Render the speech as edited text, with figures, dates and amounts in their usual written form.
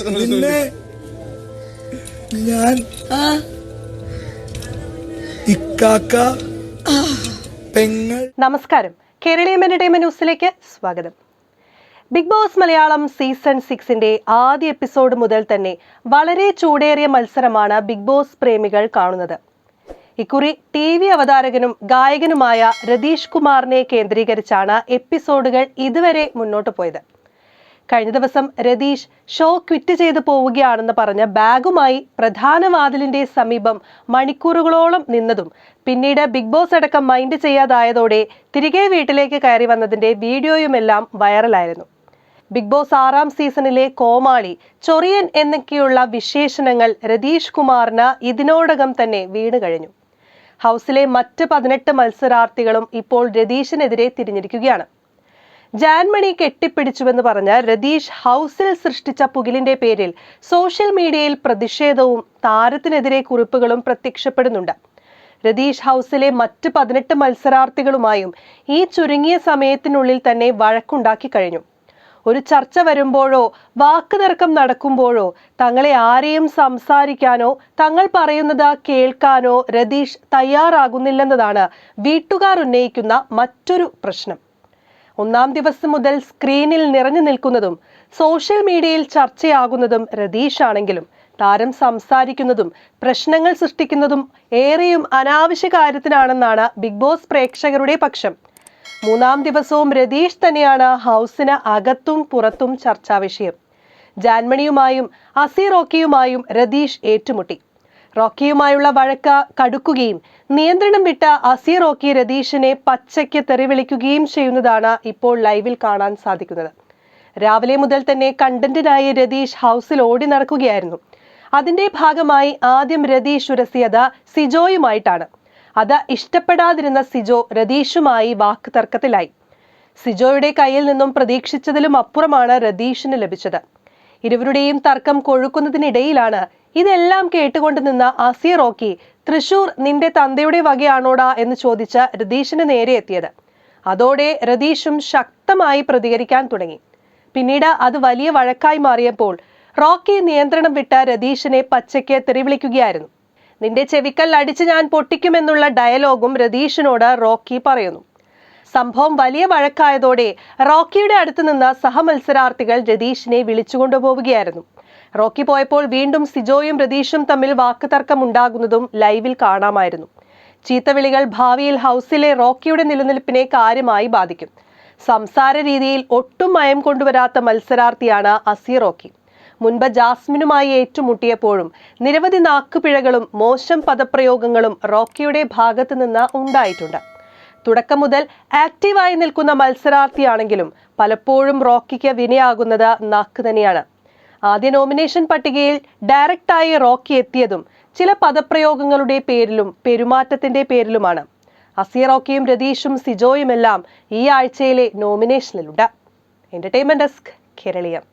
നിന്നെ ഞാൻ ഇക്കാക്ക പെങ്ങൾ. നമസ്കാരം, കേരളീയം എന്റർടൈൻമെന്റ് ന്യൂസിലേക്ക് സ്വാഗതം. ബിഗ് ബോസ് മലയാളം സീസൺ 6 ആദ്യ എപ്പിസോഡ് മുതൽ തന്നെ വളരെ ചൂടേറിയ മത്സരമാണ് ബിഗ് ബോസ് പ്രേമികൾ കാണുന്നത്. ഇക്കുറി TV അവതാരകനും ഗായകനുമായ രതീഷ് കുമാറിനെ കേന്ദ്രീകരിച്ചാണ് എപ്പിസോഡുകൾ ഇതുവരെ മുന്നോട്ട് പോയത്. കഴിഞ്ഞ ദിവസം രതീഷ് ഷോ ക്വിറ്റ് ചെയ്ത് പോവുകയാണെന്ന് പറഞ്ഞ ബാഗുമായി പ്രധാന വാതിലിന്റെ സമീപം മണിക്കൂറുകളോളം നിന്നതും പിന്നീട് ബിഗ് ബോസ് അടക്കം മൈൻഡ് ചെയ്യാതായതോടെ തിരികെ വീട്ടിലേക്ക് കയറി വന്നതിന്റെ വീഡിയോയുമെല്ലാം വൈറലായിരുന്നു. ബിഗ് ബോസ് 6ാം സീസണിലെ കോമാളി, ചൊറിയൻ എന്നൊക്കെയുള്ള വിശേഷണങ്ങൾ രതീഷ് കുമാറിന് ഇതിനോടകം തന്നെ വീണ് കഴിഞ്ഞു. ഹൗസിലെ മറ്റ് 18 മത്സരാർത്ഥികളും ഇപ്പോൾ രതീഷിനെതിരെ തിരിഞ്ഞിരിക്കുകയാണ്. ജാൻമണി കെട്ടിപ്പിടിച്ചുവെന്ന് പറഞ്ഞ് രതീഷ് ഹൗസിൽ സൃഷ്ടിച്ച പുകിലിന്റെ പേരിൽ സോഷ്യൽ മീഡിയയിൽ പ്രതിഷേധവും താരത്തിനെതിരെ കുറിപ്പുകളും പ്രത്യക്ഷപ്പെടുന്നുണ്ട്. രതീഷ് ഹൗസിലെ മറ്റ് 18 മത്സരാർത്ഥികളുമായും ഈ ചുരുങ്ങിയ സമയത്തിനുള്ളിൽ തന്നെ വഴക്കുണ്ടാക്കി കഴിഞ്ഞു. ഒരു ചർച്ച വരുമ്പോഴോ വാക്കുതർക്കം നടക്കുമ്പോഴോ തങ്ങളെ ആരെയും സംസാരിക്കാനോ തങ്ങൾ പറയുന്നത് കേൾക്കാനോ രതീഷ് തയ്യാറാകുന്നില്ലെന്നതാണ് വീട്ടുകാർ ഉന്നയിക്കുന്ന മറ്റൊരു പ്രശ്നം. 1ാം ദിവസം മുതൽ സ്ക്രീനിൽ നിറഞ്ഞു നിൽക്കുന്നതും സോഷ്യൽ മീഡിയയിൽ ചർച്ചയാകുന്നതും രതീഷ് ആണെങ്കിലും താരം സംസാരിക്കുന്നതും പ്രശ്നങ്ങൾ സൃഷ്ടിക്കുന്നതും ഏറെയും അനാവശ്യ കാര്യത്തിനാണെന്നാണ് ബിഗ് ബോസ് പ്രേക്ഷകരുടെ പക്ഷം. 3ാം ദിവസവും രതീഷ് തന്നെയാണ് ഹൗസിന് അകത്തും പുറത്തും ചർച്ചാ വിഷയം. ജാൻമണിയുമായും അസി റോക്കിയുമായും രതീഷ് ഏറ്റുമുട്ടി. റോക്കിയുമായുള്ള വഴക്ക് കടുക്കുകയും നിയന്ത്രണം വിട്ട അസി റോക്കി രതീഷിനെ പച്ചയ്ക്ക് തെറിവിളിക്കുകയും ചെയ്യുന്നതാണ് ഇപ്പോൾ ലൈവിൽ കാണാൻ സാധിക്കുന്നത്. രാവിലെ മുതൽ തന്നെ കണ്ടന്റിനായി രതീഷ് ഹൗസിൽ ഓടി നടക്കുകയായിരുന്നു. അതിന്റെ ഭാഗമായി ആദ്യം രതീഷ് ഉരസിയത് സിജോയുമായിട്ടാണ്. അത് ഇഷ്ടപ്പെടാതിരുന്ന സിജോ രതീഷുമായി വാക്ക് തർക്കത്തിലായി. സിജോയുടെ കയ്യിൽ നിന്നും പ്രതീക്ഷിച്ചതിലും അപ്പുറമാണ് രതീഷിന് ലഭിച്ചത്. ഇരുവരുടെയും തർക്കം കൊഴുക്കുന്നതിനിടയിലാണ് ഇതെല്ലാം കേട്ടുകൊണ്ട് നിന്ന അസി റോക്കി തൃശൂർ നിന്റെ തന്തയുടെ വകയാണോടാ എന്ന് ചോദിച്ച് രതീഷിന് നേരെ എത്തിയത്. അതോടെ രതീഷും ശക്തമായി പ്രതികരിക്കാൻ തുടങ്ങി. പിന്നീട് അത് വലിയ വഴക്കായി മാറിയപ്പോൾ റോക്കി നിയന്ത്രണം വിട്ട രതീഷിനെ പച്ചയ്ക്ക് തെറിവിളിക്കുകയായിരുന്നു. നിന്റെ ചെവിക്കൽ അടിച്ച് ഞാൻ പൊട്ടിക്കുമെന്നുള്ള ഡയലോഗും രതീഷിനോട് റോക്കി പറയുന്നു. സംഭവം വലിയ വഴക്കായതോടെ റോക്കിയുടെ അടുത്ത് നിന്ന് സഹമത്സരാർത്ഥികൾ രതീഷിനെ വിളിച്ചുകൊണ്ടുപോവുകയായിരുന്നു. റോക്കി പോയപ്പോൾ വീണ്ടും സിജോയും രതീഷും തമ്മിൽ വാക്കുതർക്കം ഉണ്ടാകുന്നതും ലൈവിൽ കാണാമായിരുന്നു. ചീത്തവിളികൾ ഭാവിയിൽ ഹൗസിലെ റോക്കിയുടെ നിലനിൽപ്പിനെ കാര്യമായി ബാധിക്കും. സംസാര രീതിയിൽ ഒട്ടും മയം കൊണ്ടുവരാത്ത മത്സരാർത്ഥിയാണ് അസി റോക്കി. മുൻപ് ജാസ്മിനുമായി ഏറ്റുമുട്ടിയപ്പോഴും നിരവധി നാക്കുപിഴകളും മോശം പദപ്രയോഗങ്ങളും റോക്കിയുടെ ഭാഗത്തു നിന്ന് ഉണ്ടായിട്ടുണ്ട്. തുടക്കം മുതൽ ആക്റ്റീവായി നിൽക്കുന്ന മത്സരാർത്ഥിയാണെങ്കിലും പലപ്പോഴും റോക്കിക്ക് വിനയാകുന്നത് നാക്ക് തന്നെയാണ്. ആദ്യ നോമിനേഷൻ പട്ടികയിൽ ഡയറക്റ്റായി റോക്കി എത്തിയതും ചില പദപ്രയോഗങ്ങളുടെ പേരിലും പെരുമാറ്റത്തിന്റെ പേരിലുമാണ്. അസി റോക്കിയും രതീഷും സിജോയുമെല്ലാം ഈ ആഴ്ചയിലെ നോമിനേഷനിലുണ്ട്. Entertainment desk, Keraleeyam.